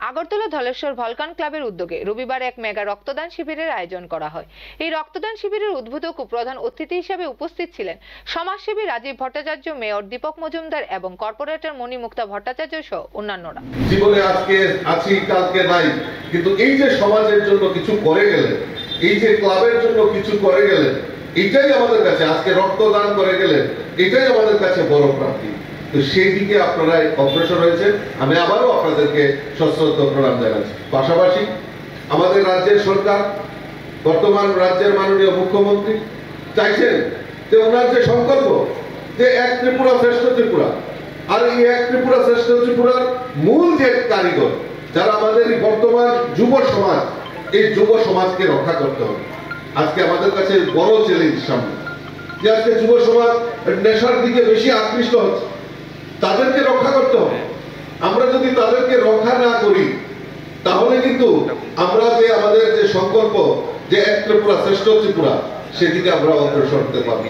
Agartala Dhaleshwar Vulcan ক্লাবের উদ্যোগে রবিবার এক মেগা রক্তদান শিবিরের আয়োজন করা হয়। এই রক্তদান শিবিরের উদ্বোধক ও প্রধান অতিথি হিসেবে উপস্থিত ছিলেন সমাজসেবী রাজীব ভট্টাচার্য, মেয়র দীপক মজুমদার এবং কর্পোরেটর মণিমুক্তা ভট্টাচার্য সহ অন্যান্যরা। জীবনে আজকে আছি, কালকে নাই, কিন্তু এই যে সমাজের জন্য কিছু করে গেলেন, এই যে ক্লাবের জন্য কিছু করে গেলেন, এটাই আমাদের কাছে, আজকে রক্তদান করে গেলেন, এটাই আমাদের কাছে বড় প্রাপ্তি। তো সেই দিকে আপনারা অগ্রসর হয়েছে, আমি আবারও আপনাদেরকে সশ্রদ্ধ প্রণাম জানাচ্ছি। পাশাপাশি আমাদের রাজ্যের সরকার, বর্তমান রাজ্যের মাননীয় মুখ্যমন্ত্রী চাইছেন যে ওনার যে সংকল্প যে এক ত্রিপুরা শ্রেষ্ঠ ত্রিপুরা, আর এই এক ত্রিপুরা শ্রেষ্ঠ ত্রিপুরার মূল যে কারিগর যারা আমাদের বর্তমান যুব সমাজ, এই যুব সমাজকে রক্ষা করতে হবে। আজকে আমাদের কাছে বড় চ্যালেঞ্জ সামনে যে আজকে যুব সমাজ নেশার দিকে বেশি আকৃষ্ট হচ্ছে, তাদেরকে রক্ষা করতে হবে। আমরা যদি তাদেরকে রক্ষা না করি তাহলে কিন্তু আমরা যে আমাদের যে সংকল্প যে এক ত্রিপুরা শ্রেষ্ঠ ত্রিপুরা, সেদিকে আমরা অগ্রসর হতে পারবো।